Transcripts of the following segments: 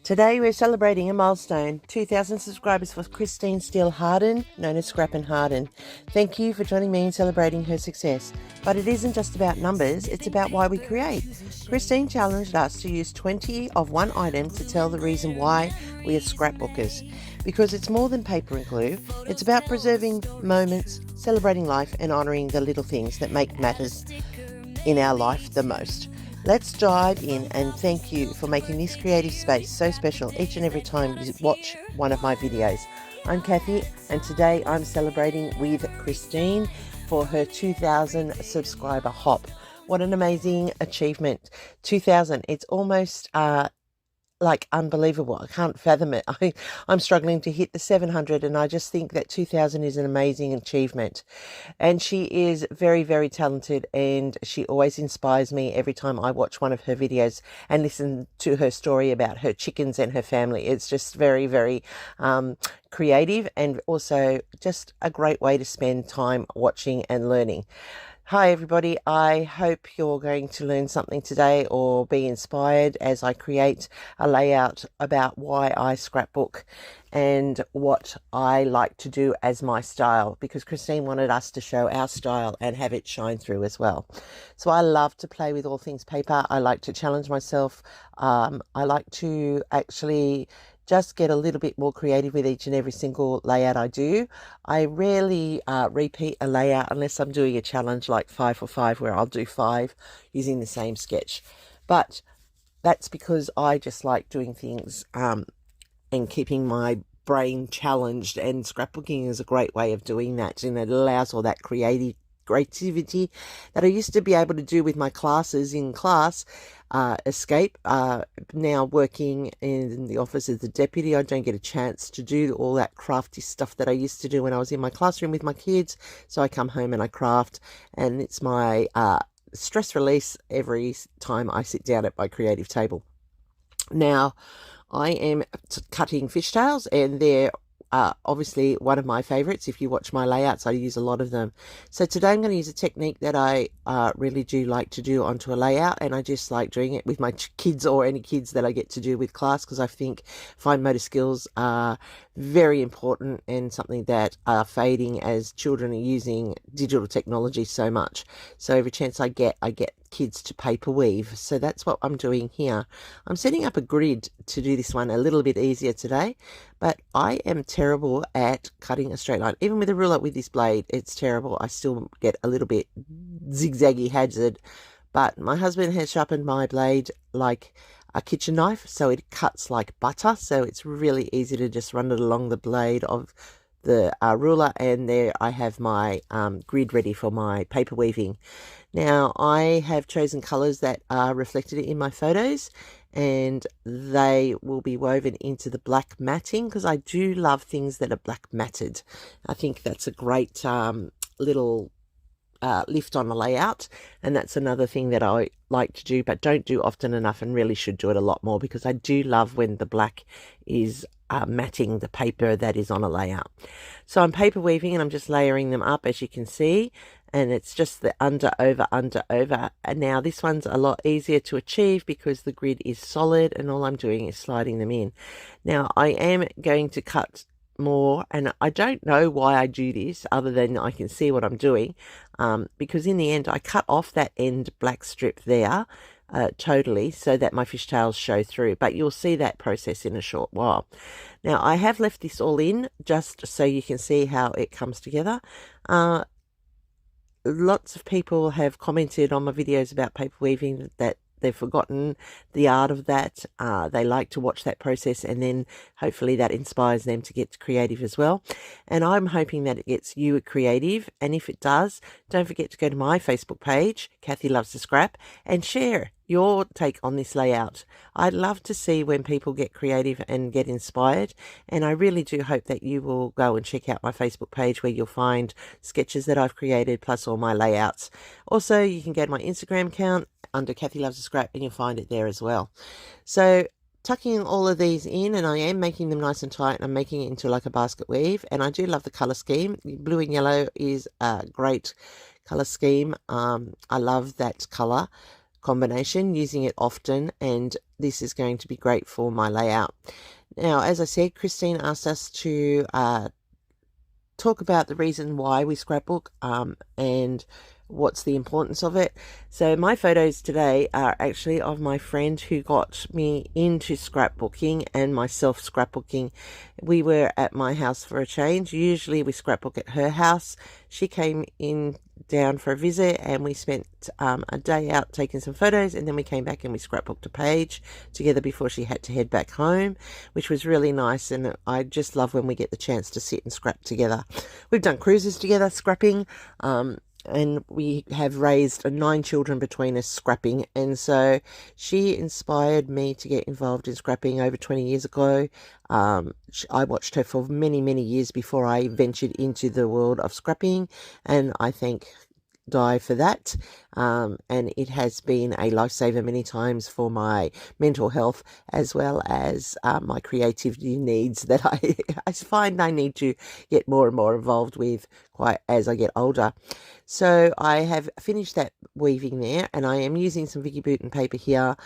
Today we're celebrating a milestone, 2,000 subscribers for Christine Steele Harden, known as Scrap and Harden. Thank you for joining me in celebrating her success. But it isn't just about numbers, it's about why we create. Christine challenged us to use 20 of one item to tell the reason why we are scrapbookers. Because it's more than paper and glue, it's about preserving moments, celebrating life and honouring the little things that make matters in our life the most. Let's dive in, and thank you for making this creative space so special each and every time you watch one of my videos. I'm Kathy, and today I'm celebrating with Christine for her 2,000 subscriber hop. What an amazing achievement. 2,000, it's almost like unbelievable. I can't fathom it. I'm struggling to hit the 700, and I just think that 2,000 is an amazing achievement. And she is very, very talented, and she always inspires me every time I watch one of her videos and listen to her story about her chickens and her family. It's just very, very creative, and also just a great way to spend time watching and learning. Hi everybody, I hope you're going to learn something today or be inspired as I create a layout about why I scrapbook and what I like to do as my style, because Christine wanted us to show our style and have it shine through as well. So I love to play with all things paper. I like to challenge myself. I like to actually just get a little bit more creative with each and every single layout I do. I rarely repeat a layout unless I'm doing a challenge like 5 for 5, where I'll do 5 using the same sketch. But that's because I just like doing things and keeping my brain challenged, and scrapbooking is a great way of doing that, and it allows all that creativity that I used to be able to do with my classes in class escape. Now working in the office as the deputy, I don't get a chance to do all that crafty stuff that I used to do when I was in my classroom with my kids. So I come home and I craft, and it's my stress release every time I sit down at my creative table. Now I am cutting fishtails, and they're obviously one of my favorites. If you watch my layouts, I use a lot of them. So today I'm going to use a technique that I really do like to do onto a layout, and I just like doing it with my kids or any kids that I get to do with class, because I think fine motor skills are very important and something that are fading as children are using digital technology so much. So every chance I get kids to paper weave. So that's what I'm doing here. I'm setting up a grid to do this one a little bit easier today, but I am terrible at cutting a straight line. Even with a ruler with this blade, it's terrible. I still get a little bit zigzaggy hazard, but my husband has sharpened my blade like a kitchen knife, so it cuts like butter. So it's really easy to just run it along the blade of the ruler, and there I have my grid ready for my paper weaving. Now I have chosen colors that are reflected in my photos, and they will be woven into the black matting, because I do love things that are black matted. I think that's a great little lift on the layout, and that's another thing that I like to do but don't do often enough, and really should do it a lot more, because I do love when the black is matting the paper that is on a layout. So I'm paper weaving, and I'm just layering them up, as you can see, and it's just the under over under over. And now this one's a lot easier to achieve because the grid is solid, and all I'm doing is sliding them in. Now I am going to cut more, and I don't know why I do this other than I can see what I'm doing, because in the end I cut off that end black strip there totally, so that my fishtails show through, but you'll see that process in a short while. Now I have left this all in just so you can see how it comes together. Lots of people have commented on my videos about paper weaving that they've forgotten the art of that. They like to watch that process, and then hopefully that inspires them to get creative as well. And I'm hoping that it gets you creative. And if it does, don't forget to go to my Facebook page, Kathy Loves to Scrap, and share your take on this layout. I'd love to see when people get creative and get inspired, and I really do hope that you will go and check out my Facebook page, where you'll find sketches that I've created plus all my layouts. Also, you can go to my Instagram account under Kathy Loves to Scrap, and you'll find it there as well. So tucking all of these in, and I am making them nice and tight, and I'm making it into like a basket weave, and I do love the color scheme. Blue and yellow is a great color scheme. I love that color combination, using it often, and this is going to be great for my layout. Now, as I said, Christine asked us to talk about the reason why we scrapbook and what's the importance of it. So my photos today are actually of my friend who got me into scrapbooking and myself scrapbooking. We were at my house for a change. Usually we scrapbook at her house. She came in down for a visit and we spent a day out taking some photos, and then we came back and we scrapbooked a page together before she had to head back home, which was really nice. And I just love when we get the chance to sit and scrap together. We've done cruises together scrapping, and we have raised 9 children between us scrapping, and so she inspired me to get involved in scrapping over 20 years ago. I watched her for many years before I ventured into the world of scrapping, and I thank Di for that, and it has been a lifesaver many times for my mental health as well as my creativity needs that I find I need to get more and more involved with quite as I get older. So I have finished that weaving there, and I am using some Vicky Boughton paper here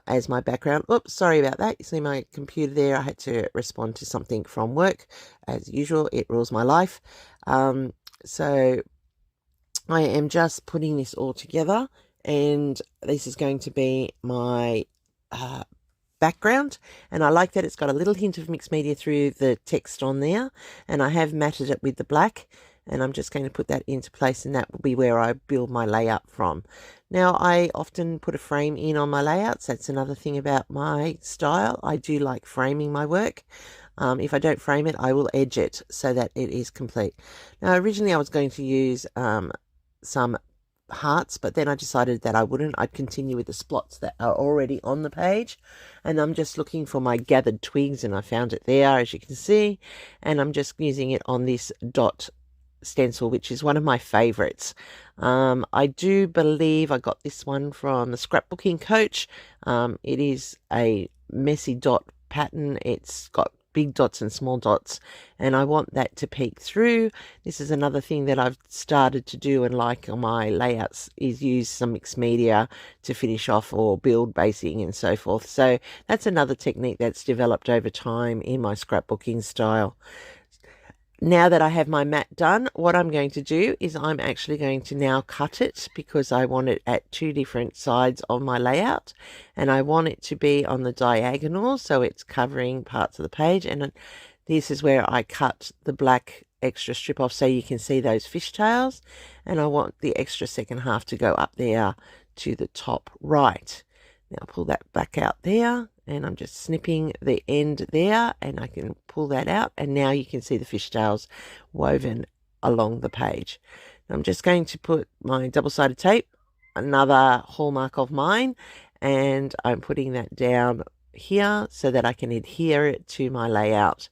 as my background. Oops, sorry about that. You see my computer there. I had to respond to something from work. As usual, it rules my life. So I am just putting this all together, and this is going to be my background, and I like that it's got a little hint of mixed media through the text on there, and I have matted it with the black, and I'm just going to put that into place, and that will be where I build my layout from. Now, I often put a frame in on my layouts. That's another thing about my style. I do like framing my work. If I don't frame it, I will edge it so that it is complete. Now, originally I was going to use some hearts, but then I decided that I wouldn't. I'd continue with the splots that are already on the page, and I'm just looking for my gathered twigs, and I found it there, as you can see, and I'm just using it on this dot stencil, which is one of my favorites. I do believe I got this one from the Scrapbooking Coach. It is a messy dot pattern. It's got big dots and small dots, and I want that to peek through. This is another thing that I've started to do and like on my layouts, is use some mixed media to finish off or build basing and so forth. So that's another technique that's developed over time in my scrapbooking style. Now that I have my mat done, what I'm going to do is I'm actually going to now cut it, because I want it at 2 different sides of my layout, and I want it to be on the diagonal, so it's covering parts of the page. And this is where I cut the black extra strip off so you can see those fishtails, and I want the extra second half to go up there to the top right. Now I'll pull that back out there, and I'm just snipping the end there, and I can pull that out, and now you can see the fishtails woven along the page. Now I'm just going to put my double-sided tape, another hallmark of mine, and I'm putting that down here so that I can adhere it to my layout.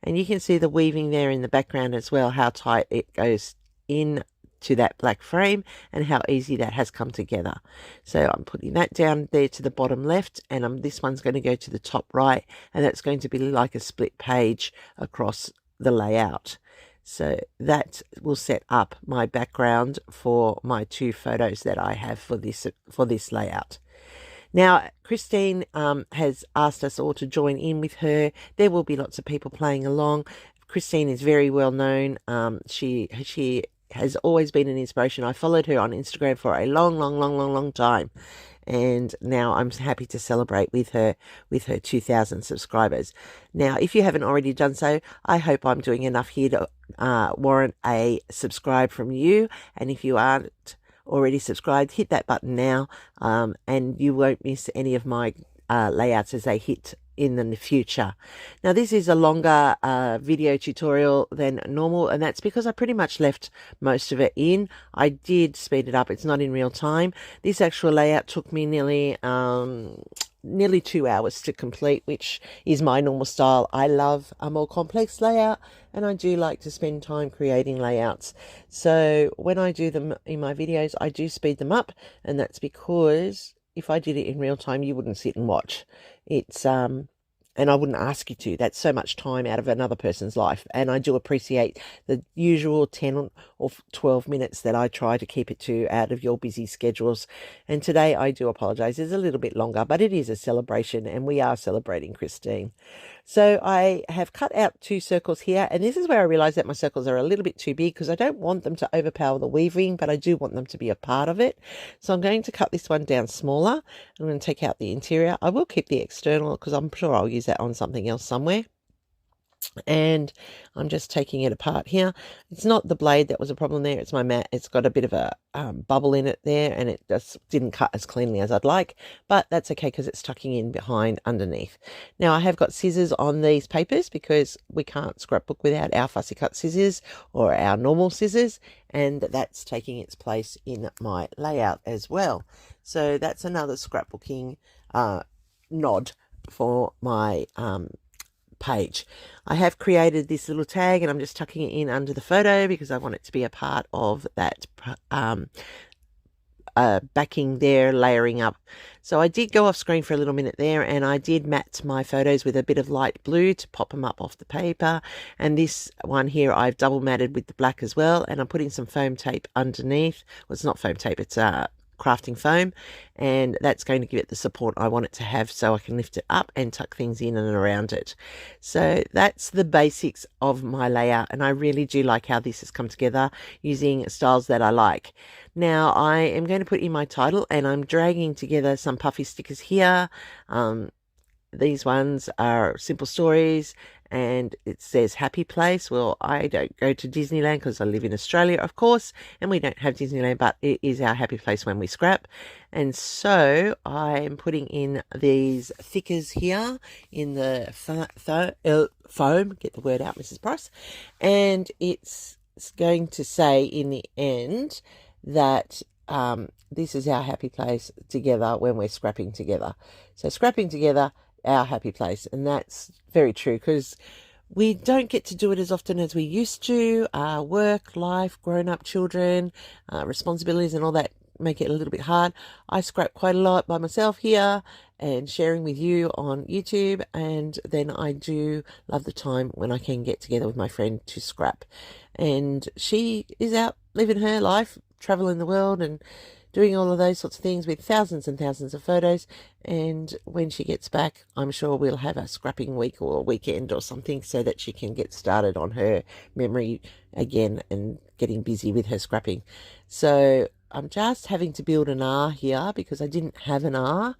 And you can see the weaving there in the background as well, how tight it goes in to that black frame and how easy that has come together. So I'm putting that down there to the bottom left, and this one's going to go to the top right, and that's going to be like a split page across the layout. So that will set up my background for my 2 photos that I have for this layout. Now, Christine has asked us all to join in with her. There will be lots of people playing along. Christine is very well known. She has always been an inspiration. I followed her on Instagram for a long time, and now I'm happy to celebrate with her 2,000 subscribers. Now, if you haven't already done so, I hope I'm doing enough here to warrant a subscribe from you. And if you aren't already subscribed, hit that button now, and you won't miss any of my layouts as they hit in the future. Now, this is a longer video tutorial than normal, and that's because I pretty much left most of it in. I did speed it up. It's not in real time. This actual layout took me nearly 2 hours to complete, which is my normal style. I love a more complex layout, and I do like to spend time creating layouts. So when I do them in my videos, I do speed them up, and that's because if I did it in real time, you wouldn't sit and watch. It's And I wouldn't ask you to. That's so much time out of another person's life. And I do appreciate the usual 10 or 12 minutes that I try to keep it to out of your busy schedules. And today I do apologize. It's a little bit longer, but it is a celebration, and we are celebrating Christine. So I have cut out 2 circles here, and this is where I realize that my circles are a little bit too big because I don't want them to overpower the weaving, but I do want them to be a part of it. So I'm going to cut this one down smaller. I'm going to take out the interior. I will keep the external because I'm sure I'll use that on something else somewhere. And I'm just taking it apart here. It's not the blade that was a problem there. It's my mat. It's got a bit of a bubble in it there, and it just didn't cut as cleanly as I'd like, but that's okay because it's tucking in behind underneath. Now I have got scissors on these papers because we can't scrapbook without our fussy cut scissors or our normal scissors, and that's taking its place in my layout as well. So that's another scrapbooking nod for my page. I have created this little tag, and I'm just tucking it in under the photo because I want it to be a part of that backing there, layering up. So I did go off screen for a little minute there, and I did matte my photos with a bit of light blue to pop them up off the paper. And this one here I've double matted with the black as well, and I'm putting some foam tape underneath. Well, it's not foam tape, it's crafting foam, and that's going to give it the support I want it to have so I can lift it up and tuck things in and around it. So that's the basics of my layout, and I really do like how this has come together using styles that I like. Now I am going to put in my title, and I'm dragging together some puffy stickers here. These ones are simple stories, and it says happy place. Well, I don't go to Disneyland because I live in Australia, of course, and we don't have Disneyland, but it is our happy place when we scrap. And so I'm putting in these thickers here in the foam, get the word out, Mrs. Price, and it's going to say in the end that this is our happy place together when we're scrapping together. So scrapping together, our happy place. And that's very true because we don't get to do it as often as we used to. Work, life, grown-up children, responsibilities and all that make it a little bit hard. I scrap quite a lot by myself here and sharing with you on YouTube, and then I do love the time when I can get together with my friend to scrap. And she is out living her life, traveling the world and doing all of those sorts of things with thousands and thousands of photos. And when she gets back, I'm sure we'll have a scrapping week or weekend or something so that she can get started on her memory again and getting busy with her scrapping. So I'm just having to build an R here because I didn't have an R,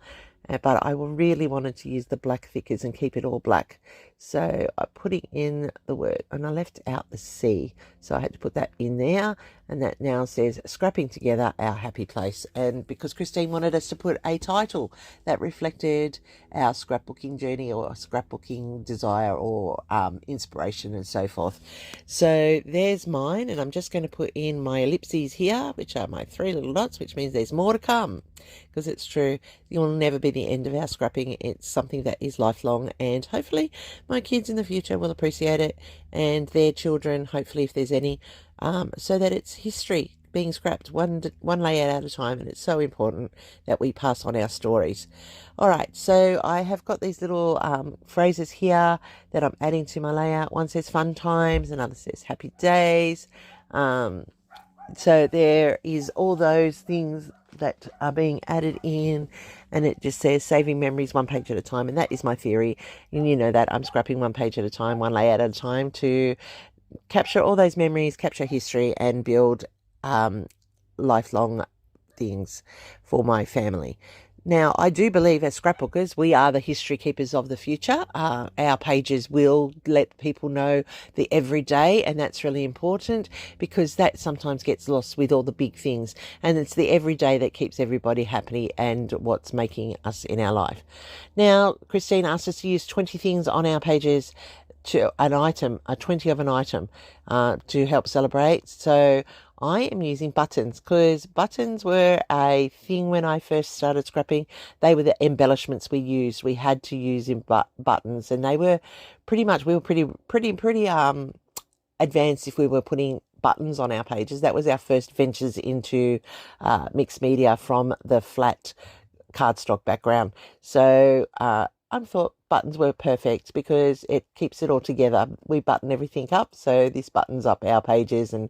but I really wanted to use the black thickers and keep it all black. So I'm putting in the word, and I left out the C, so I had to put that in there, and that now says scrapping together, our happy place. And because Christine wanted us to put a title that reflected our scrapbooking journey or scrapbooking desire or inspiration and so forth. So there's mine, and I'm just going to put in my ellipses here, which are my 3 little dots, which means there's more to come, because it's true, you'll never be the end of our scrapping. It's something that is lifelong, and hopefully my kids in the future will appreciate it, and their children, hopefully, if there's any, so that it's history being scrapped one layout at a time. And it's so important that we pass on our stories. All right, so I have got these little phrases here that I'm adding to my layout. One says fun times, another says happy days. So there is all those things that are being added in, and it just says saving memories one page at a time. And that is my theory, and you know that I'm scrapping one page at a time, one layout at a time, to capture all those memories, capture history, and build lifelong things for my family. Now, I do believe as scrapbookers, we are the history keepers of the future. Our pages will let people know the everyday, and that's really important because that sometimes gets lost with all the big things. And it's the everyday that keeps everybody happy and what's making us in our life. Now, Christine asked us to use 20 things on our pages to an item, a 20 of an item, to help celebrate. So I am using buttons because buttons were a thing when I first started scrapping. They were the embellishments we used. We had to use in buttons, and they were pretty much, we were pretty advanced if we were putting buttons on our pages. That was our first ventures into mixed media from the flat cardstock background. So I thought buttons were perfect because it keeps it all together. We button everything up, so this buttons up our pages and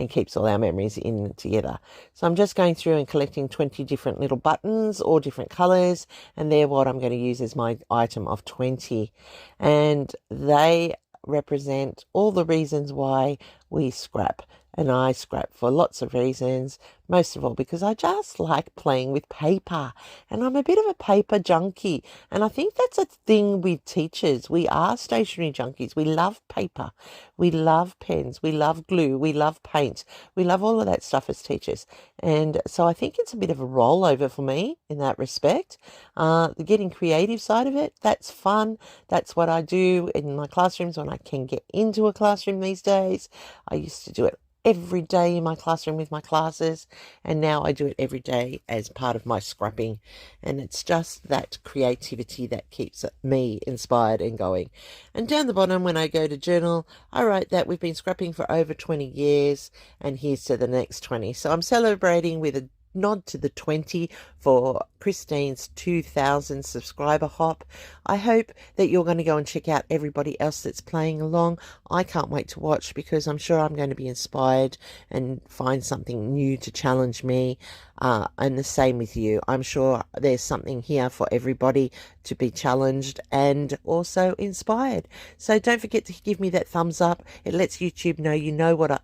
keeps all our memories in together. So I'm just going through and collecting 20 different little buttons, all different colours, and they're what I'm going to use as my item of 20. And they represent all the reasons why we scrap. And I scrap for lots of reasons, most of all because I just like playing with paper, and I'm a bit of a paper junkie. And I think that's a thing with teachers. We are stationery junkies. We love paper. We love pens. We love glue. We love paint. We love all of that stuff as teachers. And so I think it's a bit of a rollover for me in that respect. The getting creative side of it, that's fun. That's what I do in my classrooms when I can get into a classroom these days. I used to do it every day in my classroom with my classes, and now I do it every day as part of my scrapping. And it's just that creativity that keeps me inspired and going. And down the bottom, when I go to journal, I write that we've been scrapping for over 20 years, and here's to the next 20. So I'm celebrating with a nod to the 20 for Christine's 2000 subscriber hop. I hope that you're going to go and check out everybody else that's playing along. I can't wait to watch because I'm sure I'm going to be inspired and find something new to challenge me. And the same with you. I'm sure there's something here for everybody to be challenged and also inspired. So don't forget to give me that thumbs up. It lets YouTube know you know what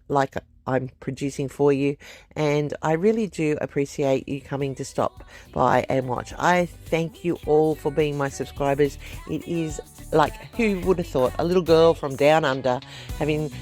I'm producing for you, and I really do appreciate you coming to stop by and watch. I thank you all for being my subscribers. It is like, who would have thought, a little girl from down under having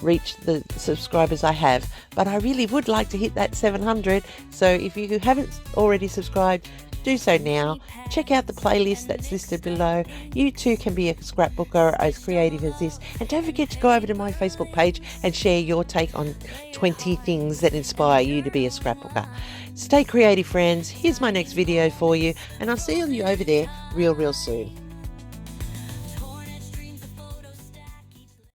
reached the subscribers I have, but I really would like to hit that 700. So if you haven't already subscribed, do so now. Check out the playlist that's listed below. You too can be a scrapbooker as creative as this. And don't forget to go over to my Facebook page and share your take on 20 things that inspire you to be a scrapbooker. Stay creative, friends. Here's my next video for you, and I'll see you over there real soon.